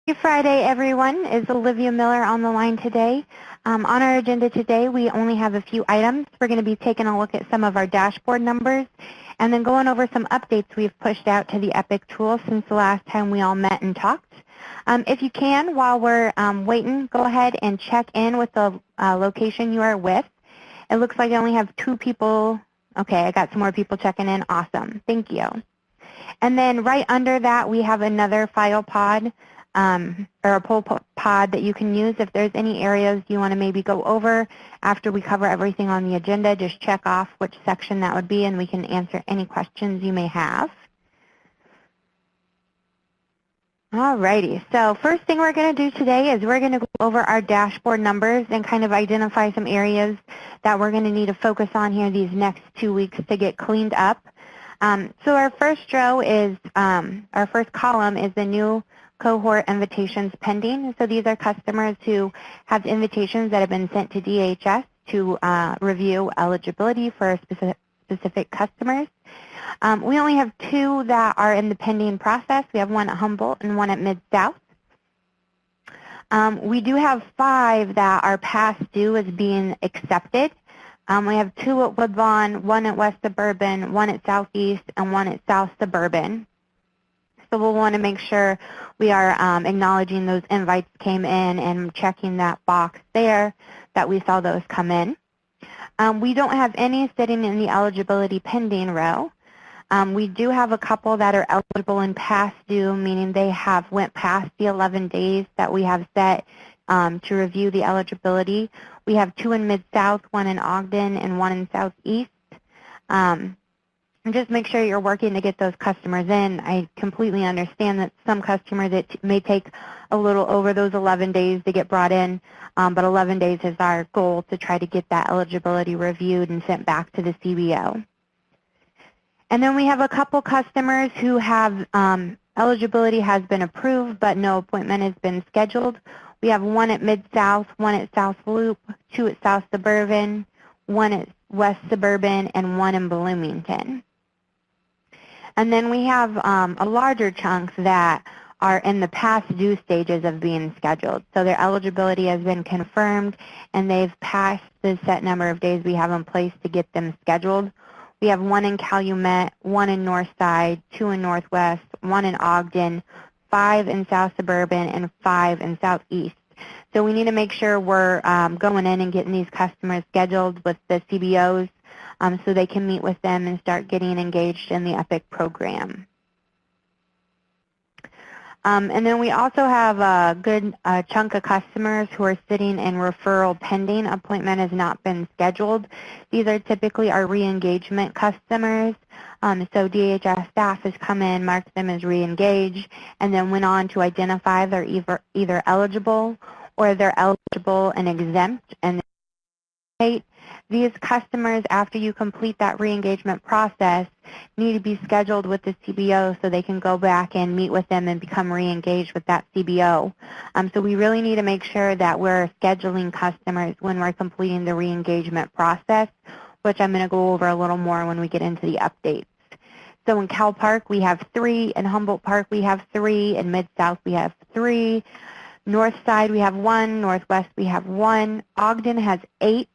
Happy Friday, everyone. Is Olivia Miller on the line today? On our agenda today, we only have a few items. We're going to be taking a look at some of our dashboard numbers and then going over some updates we've pushed out to the EPIC tool since the last time we all met and talked. If you can, while we're waiting, go ahead and check in with the location you are with. It looks like I only have 2 people. Okay, I got some more people checking in. Awesome. Thank you. And then right under that, we have another file pod or a poll pod that you can use if there's any areas you want to maybe go over after we cover everything on the agenda. Just check off which section that would be and we can answer any questions you may have. Alrighty, so first thing we're going to do today is we're going to go over our dashboard numbers and kind of identify some areas that we're going to need to focus on here these next 2 weeks to get cleaned up. So our first row is, our first column is the new cohort invitations pending. So these are customers who have invitations that have been sent to DHS to review eligibility for specific customers. We only have 2 that are in the pending process. We have one at Humboldt and one at Mid-South. We do have 5 that are past due as being accepted. We have 2 at Woodlawn, 1 at West Suburban, 1 at Southeast, and 1 at South Suburban. So we'll want to make sure we are acknowledging those invites came in and checking that box there that we saw those come in. We don't have any sitting in the eligibility pending row. We do have a couple that are eligible and past due, meaning they have went past the 11 days that we have set to review the eligibility. We have 2 in Mid-South, 1 in Ogden, and 1 in Southeast. And just make sure you're working to get those customers in. I completely understand that some customers, it may take a little over those 11 days to get brought in, but 11 days is our goal to try to get that eligibility reviewed and sent back to the CBO. And then we have a couple customers who have eligibility has been approved, but no appointment has been scheduled. We have 1 at Mid-South, 1 at South Loop, 2 at South Suburban, 1 at West Suburban, and 1 in Bloomington. And then we have a larger chunk that are in the past due stages of being scheduled. So their eligibility has been confirmed, and they've passed the set number of days we have in place to get them scheduled. We have 1 in Calumet, 1 in Northside, 2 in Northwest, 1 in Ogden, 5 in South Suburban, and 5 in Southeast. So we need to make sure we're going in and getting these customers scheduled with the CBOs so they can meet with them and start getting engaged in the EPIC program. And then we also have a good chunk of customers who are sitting in referral pending. Appointment has not been scheduled. These are typically our re-engagement customers. So DHS staff has come in, marked them as re-engaged, and then went on to identify they're either eligible or they're eligible and exempt. And these customers, after you complete that re-engagement process, need to be scheduled with the CBO so they can go back and meet with them and become re-engaged with that CBO. So we really need to make sure that we're scheduling customers when we're completing the re-engagement process, which I'm going to go over a little more when we get into the updates. So in Cal Park, we have 3. In Humboldt Park, we have 3. In Mid-South, we have 3. North Side, we have 1. Northwest, we have 1. Ogden has 8.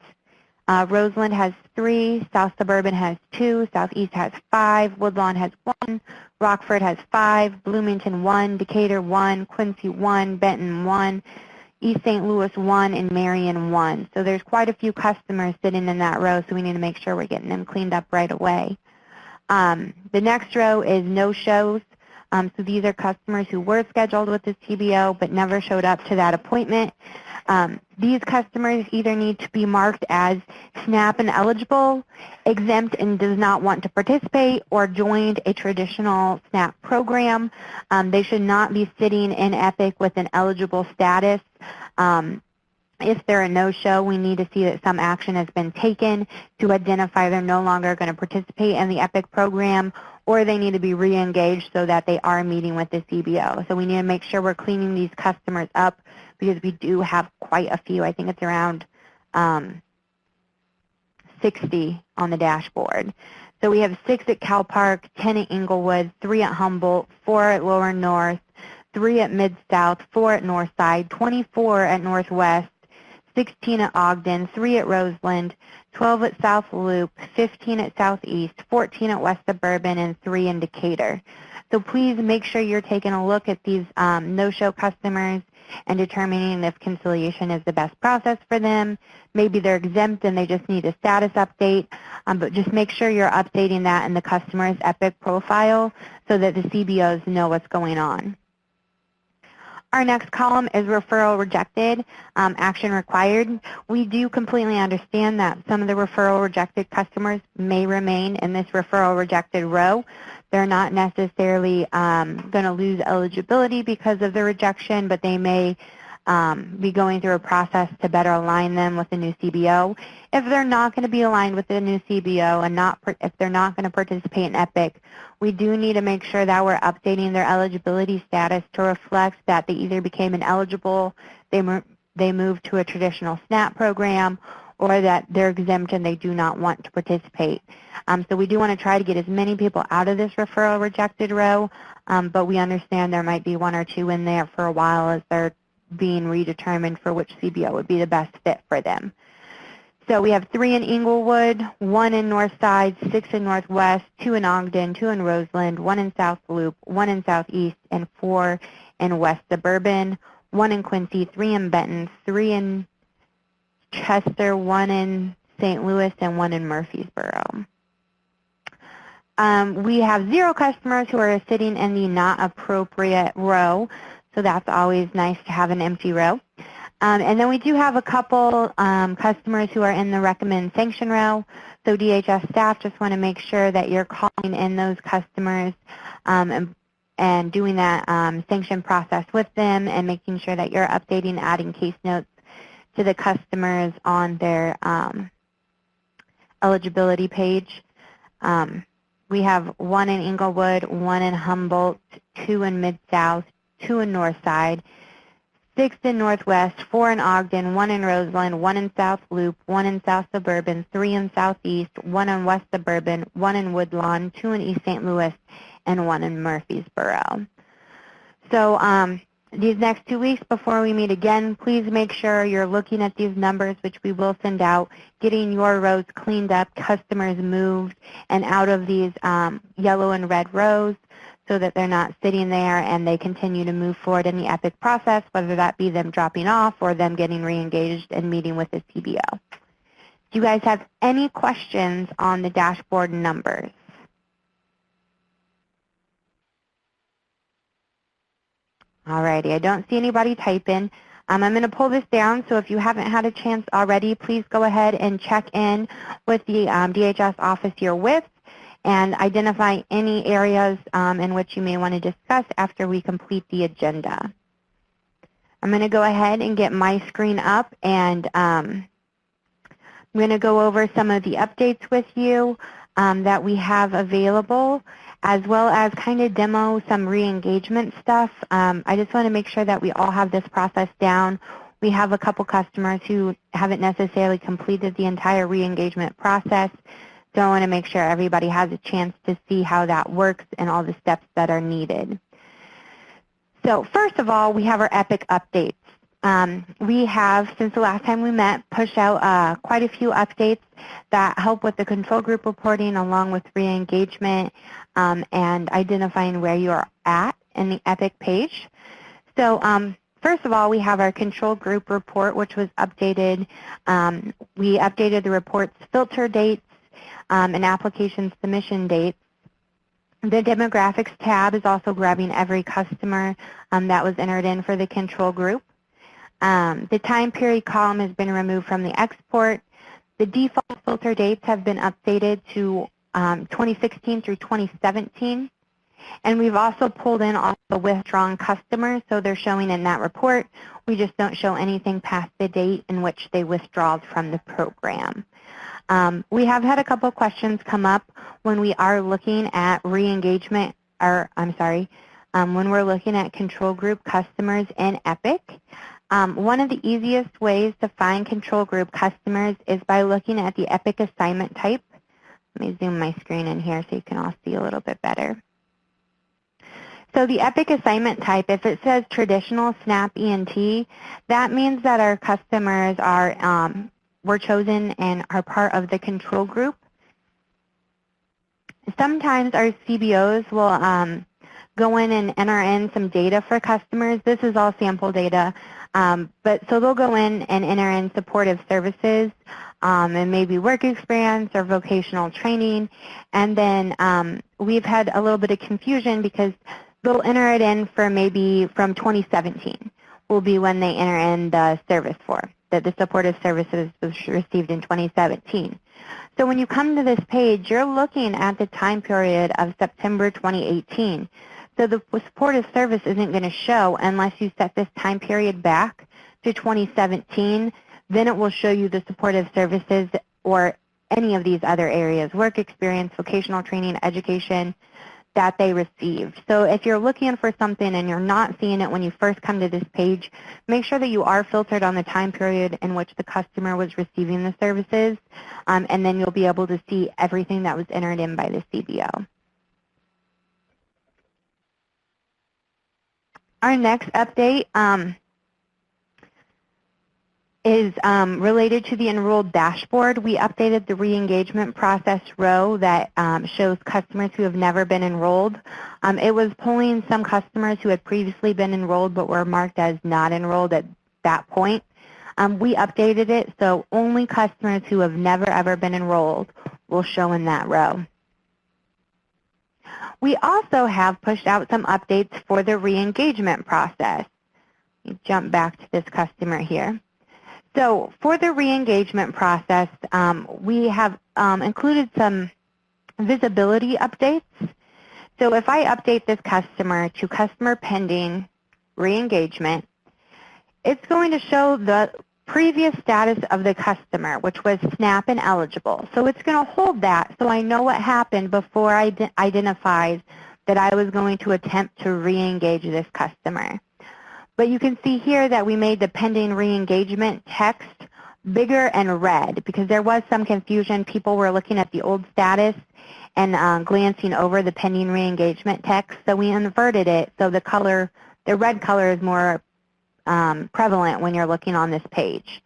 Roseland has 3, South Suburban has 2, Southeast has 5, Woodlawn has 1, Rockford has 5, Bloomington 1, Decatur 1, Quincy 1, Benton 1, East St. Louis 1, and Marion 1. So there's quite a few customers sitting in that row, so we need to make sure we're getting them cleaned up right away. The next row is no-shows. So these are customers who were scheduled with the CBO but never showed up to that appointment. These customers either need to be marked as SNAP and eligible, exempt and does not want to participate, or joined a traditional SNAP program. They should not be sitting in EPIC with an eligible status. If they're a no-show, we need to see that some action has been taken to identify they're no longer going to participate in the EPIC program, or they need to be re-engaged so that they are meeting with the CBO. So we need to make sure we're cleaning these customers up because we do have quite a few. I think it's around 60 on the dashboard. So we have 6 at Cal Park, 10 at Inglewood, 3 at Humboldt, 4 at Lower North, 3 at Mid-South, 4 at Northside, 24 at Northwest, 16 at Ogden, 3 at Roseland, 12 at South Loop, 15 at Southeast, 14 at West Suburban, and 3 in Decatur. So please make sure you're taking a look at these no-show customers and determining if conciliation is the best process for them. Maybe they're exempt and they just need a status update, but just make sure you're updating that in the customer's EPIC profile so that the CBOs know what's going on. Our next column is referral rejected, action required. We do completely understand that some of the referral rejected customers may remain in this referral rejected row. They're not necessarily going to lose eligibility because of the rejection, but they may be going through a process to better align them with the new CBO. If they're not going to be aligned with the new CBO and if they're not going to participate in EPIC, we do need to make sure that we're updating their eligibility status to reflect that they either became ineligible, they moved to a traditional SNAP program, or that they're exempt and they do not want to participate. So we do want to try to get as many people out of this referral rejected row, but we understand there might be 1 or 2 in there for a while as they're being redetermined for which CBO would be the best fit for them. So we have 3 in Englewood, 1 in Northside, 6 in Northwest, 2 in Ogden, 2 in Roseland, 1 in South Loop, 1 in Southeast, and 4 in West Suburban, 1 in Quincy, 3 in Benton, 3 in Chester, 1 in St. Louis, and 1 in Murfreesboro. We have 0 customers who are sitting in the not appropriate row, so that's always nice to have an empty row. And then we do have a couple customers who are in the recommend sanction row. So DHS staff just want to make sure that you're calling in those customers and doing that sanction process with them and making sure that you're updating, adding case notes to the customers on their eligibility page. We have 1 in Englewood, 1 in Humboldt, 2 in Mid-South, 2 in Northside, 6 in Northwest, 4 in Ogden, 1 in Roseland, 1 in South Loop, 1 in South Suburban, 3 in Southeast, 1 in West Suburban, 1 in Woodlawn, 2 in East St. Louis, and 1 in Murfreesboro. So these next 2 weeks before we meet again, please make sure you're looking at these numbers, which we will send out, getting your rows cleaned up, customers moved, and out of these yellow and red rows so that they're not sitting there and they continue to move forward in the EPIC process, whether that be them dropping off or them getting reengaged and meeting with the CBO. Do you guys have any questions on the dashboard numbers? Alrighty, I don't see anybody typing. I'm going to pull this down, so if you haven't had a chance already, please go ahead and check in with the DHS office you're with and identify any areas in which you may want to discuss after we complete the agenda. I'm going to go ahead and get my screen up, and I'm going to go over some of the updates with you that we have available, as well as kind of demo some re-engagement stuff. I just want to make sure that we all have this process down. We have a couple customers who haven't necessarily completed the entire re-engagement process, so I want to make sure everybody has a chance to see how that works and all the steps that are needed. So first of all, we have our EPIC updates. We have, since the last time we met, pushed out quite a few updates that help with the control group reporting along with re-engagement and identifying where you are at in the EPIC page. So first of all, we have our control group report, which was updated. We updated the report's filter dates and application submission dates. The demographics tab is also grabbing every customer that was entered in for the control group. The time period column has been removed from the export. The default filter dates have been updated to 2016 through 2017. And we've also pulled in all the withdrawn customers, so they're showing in that report. We just don't show anything past the date in which they withdrew from the program. We have had a couple questions come up when we are looking at re-engagement, or when we're looking at control group customers in EPIC. One of the easiest ways to find control group customers is by looking at the EPIC assignment type. Let me zoom my screen in here so you can all see a little bit better. So the EPIC assignment type, if it says traditional SNAP ENT, that means that our customers are were chosen and are part of the control group. Sometimes our CBOs will go in and enter in some data for customers. This is all sample data, but so they'll go in and enter in supportive services and maybe work experience or vocational training. And then we've had a little bit of confusion because they'll enter it in for maybe from 2017 will be when they enter in the service for that the supportive services was received in 2017. So when you come to this page, you're looking at the time period of September 2018. So the supportive service isn't going to show unless you set this time period back to 2017. Then it will show you the supportive services or any of these other areas, work experience, vocational training, education, that they received. So if you're looking for something and you're not seeing it when you first come to this page, make sure that you are filtered on the time period in which the customer was receiving the services, and then you'll be able to see everything that was entered in by the CBO. Our next update is related to the enrolled dashboard. We updated the re-engagement process row that shows customers who have never been enrolled. It was pulling some customers who had previously been enrolled but were marked as not enrolled at that point. We updated it so only customers who have never ever been enrolled will show in that row. We also have pushed out some updates for the re-engagement process. Let me jump back to this customer here. So for the re-engagement process, we have included some visibility updates. So if I update this customer to customer pending re-engagement, it's going to show the previous status of the customer, which was SNAP and eligible. So it's going to hold that so I know what happened before I identified that I was going to attempt to re-engage this customer. But you can see here that we made the pending re-engagement text bigger and red because there was some confusion. People were looking at the old status and glancing over the pending re-engagement text. So we inverted it so the red color is more prevalent when you're looking on this page.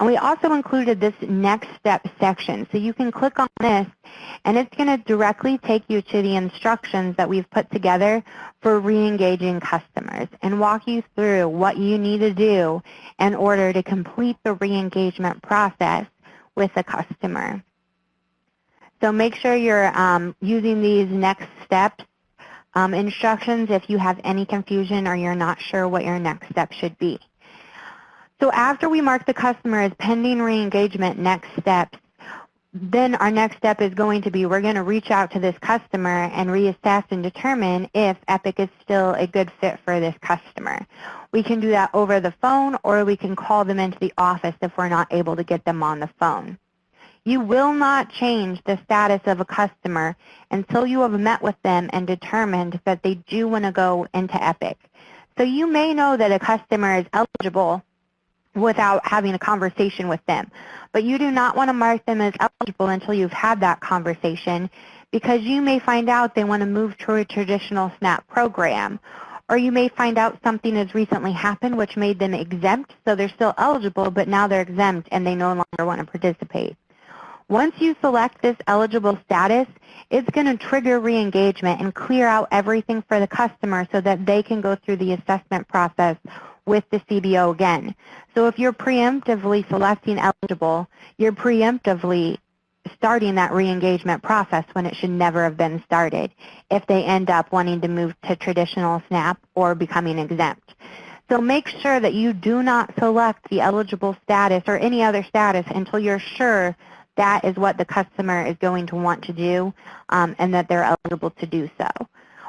And we also included this next step section. So you can click on this and it's going to directly take you to the instructions that we've put together for re-engaging customers and walk you through what you need to do in order to complete the re-engagement process with a customer. So make sure you're using these next steps instructions if you have any confusion or you're not sure what your next step should be. So after we mark the customer as pending re-engagement next steps, then our next step is going to be we're going to reach out to this customer and reassess and determine if EPIC is still a good fit for this customer. We can do that over the phone or we can call them into the office if we're not able to get them on the phone. You will not change the status of a customer until you have met with them and determined that they do want to go into EPIC. So you may know that a customer is eligible without having a conversation with them. But you do not want to mark them as eligible until you've had that conversation because you may find out they want to move to a traditional SNAP program. Or you may find out something has recently happened which made them exempt, so they're still eligible, but now they're exempt and they no longer want to participate. Once you select this eligible status, it's going to trigger re-engagement and clear out everything for the customer so that they can go through the assessment process with the CBO again. So if you're preemptively selecting eligible, you're preemptively starting that re-engagement process when it should never have been started if they end up wanting to move to traditional SNAP or becoming exempt. So make sure that you do not select the eligible status or any other status until you're sure that is what the customer is going to want to do and that they're eligible to do so.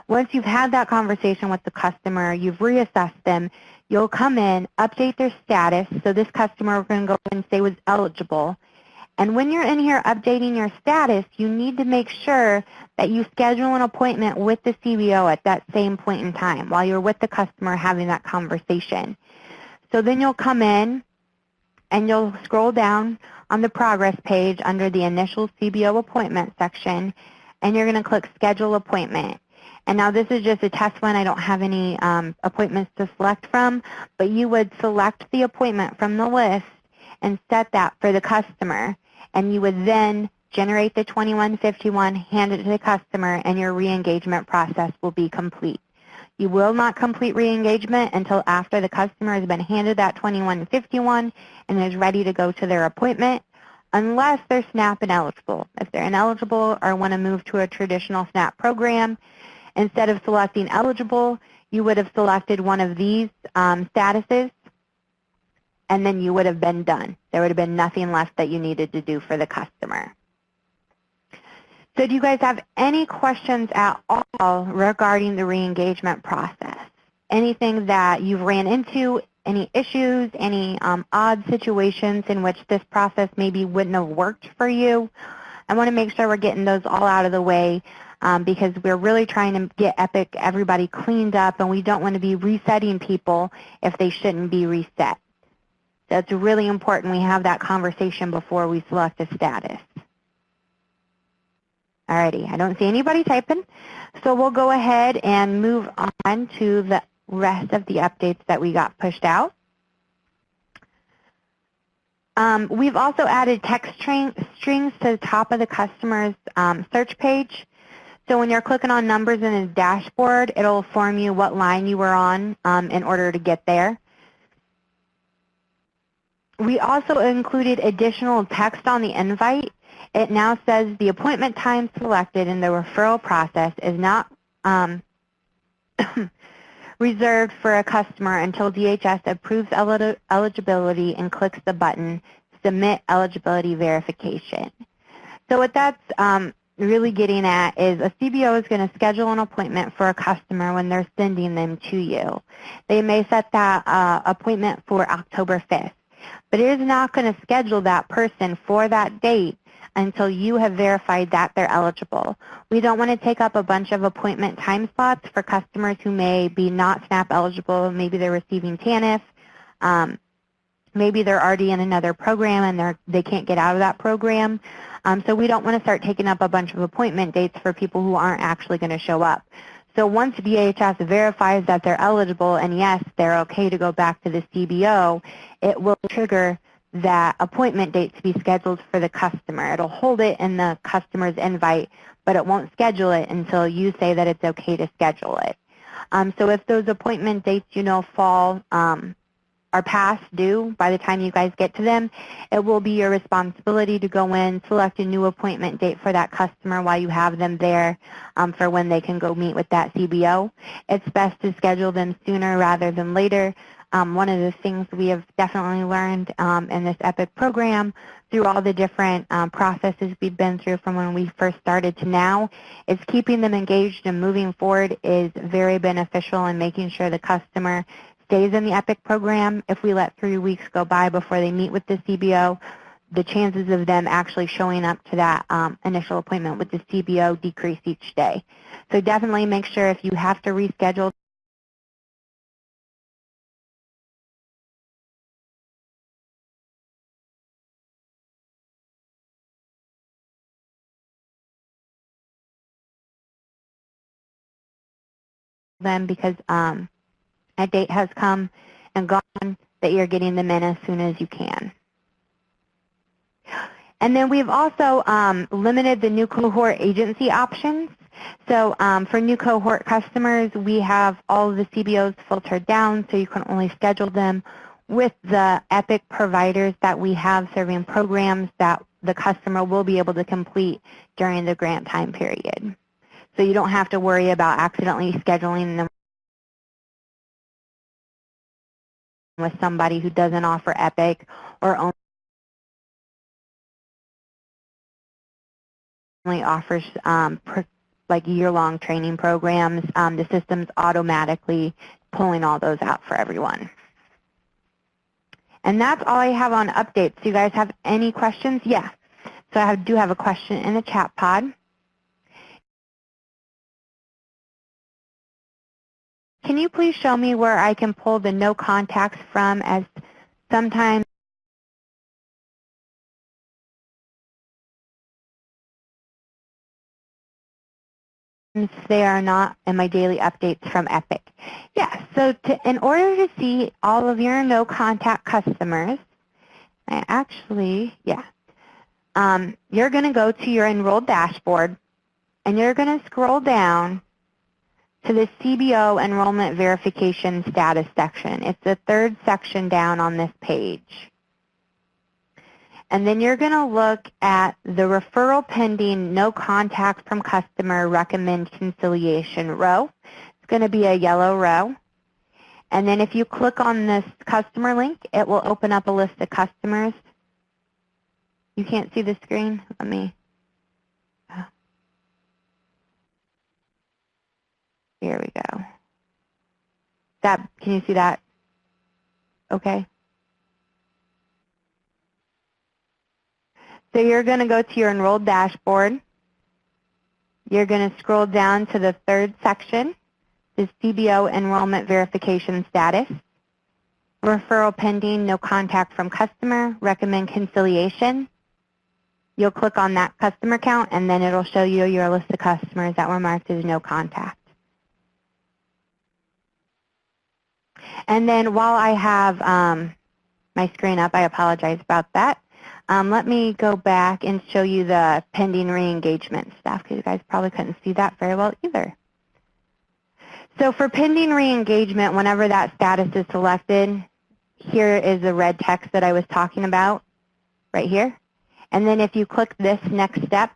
Once you've had that conversation with the customer, you've reassessed them, you'll come in, update their status. So this customer, we're going to go and say was eligible. And when you're in here updating your status, you need to make sure that you schedule an appointment with the CBO at that same point in time while you're with the customer having that conversation. So then you'll come in and you'll scroll down on the progress page under the initial CBO appointment section and you're going to click schedule appointment. And now this is just a test one. I don't have any appointments to select from, but you would select the appointment from the list and set that for the customer. And you would then generate the 2151, hand it to the customer, and your re-engagement process will be complete. You will not complete re-engagement until after the customer has been handed that 2151 and is ready to go to their appointment, unless they're SNAP ineligible. If they're ineligible or want to move to a traditional SNAP program, instead of selecting eligible, you would have selected one of these statuses, and then you would have been done. There would have been nothing left that you needed to do for the customer. So do you guys have any questions at all regarding the re-engagement process? Anything that you've ran into, any issues, any odd situations in which this process maybe wouldn't have worked for you? I want to make sure we're getting those all out of the way because we're really trying to get EPIC everybody cleaned up, and we don't want to be resetting people if they shouldn't be reset. So it's really important we have that conversation before we select a status. Alrighty, I don't see anybody typing, so we'll go ahead and move on to the rest of the updates that we got pushed out. We've also added text strings to the top of the customer's search page. So when you're clicking on numbers in the dashboard, it'll inform you what line you were on in order to get there. We also included additional text on the invite. It now says the appointment time selected in the referral process is not reserved for a customer until DHS approves eligibility and clicks the button Submit Eligibility Verification. So what that's really getting at is a CBO is going to schedule an appointment for a customer when they're sending them to you. They may set that appointment for October 5th, but it is not going to schedule that person for that date until you have verified that they're eligible. We don't want to take up a bunch of appointment time slots for customers who may be not SNAP eligible. Maybe they're receiving TANF. Maybe they're already in another program and they can't get out of that program. So we don't want to start taking up a bunch of appointment dates for people who aren't actually going to show up. So once DHS verifies that they're eligible and yes, they're okay to go back to the CBO, it will trigger that appointment date to be scheduled for the customer. It'll hold it in the customer's invite, but it won't schedule it until you say that it's okay to schedule it. So if those appointment dates, fall are past due by the time you guys get to them, it will be your responsibility to go in, select a new appointment date for that customer while you have them there for when they can go meet with that CBO. It's best to schedule them sooner rather than later. One of the things we have definitely learned in this EPIC program through all the different processes we've been through from when we first started to now is keeping them engaged and moving forward is very beneficial in making sure the customer stays in the EPIC program. If we let 3 weeks go by before they meet with the CBO, the chances of them actually showing up to that initial appointment with the CBO decrease each day. So definitely make sure if you have to reschedule them because a date has come and gone that you're getting them in as soon as you can. And then we've also limited the new cohort agency options. So for new cohort customers, we have all of the CBOs filtered down so you can only schedule them with the EPIC providers that we have serving programs that the customer will be able to complete during the grant time period. So you don't have to worry about accidentally scheduling them with somebody who doesn't offer EPIC or only offers like year-long training programs. The system's automatically pulling all those out for everyone. And that's all I have on updates. Do you guys have any questions? Yeah. So I do have a question in the chat pod. Can you please show me where I can pull the no contacts from, as sometimes they are not in my daily updates from Epic. Yeah, so in order to see all of your no contact customers, you're going to go to your enrolled dashboard and you're going to scroll down to the CBO enrollment verification status section. It's the third section down on this page. And then you're going to look at the referral pending no contact from customer recommend conciliation row. It's going to be a yellow row. And then if you click on this customer link, it will open up a list of customers. You can't see the screen? Let me. Here we go. Can you see that? Okay. So you're going to go to your enrolled dashboard. You're going to scroll down to the third section, the CBO enrollment verification status. Referral pending, no contact from customer, recommend conciliation. You'll click on that customer count and then it'll show you your list of customers that were marked as no contact. And then while I have my screen up, I apologize about that. Let me go back and show you the pending re-engagement stuff because you guys probably couldn't see that very well either. So for pending re-engagement, whenever that status is selected, here is the red text that I was talking about right here. And then if you click this next step,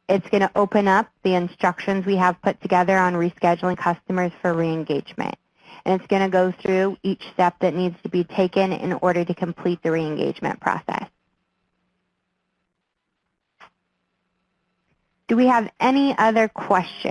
it's going to open up the instructions we have put together on rescheduling customers for re-engagement. And it's going to go through each step that needs to be taken in order to complete the re-engagement process. Do we have any other questions?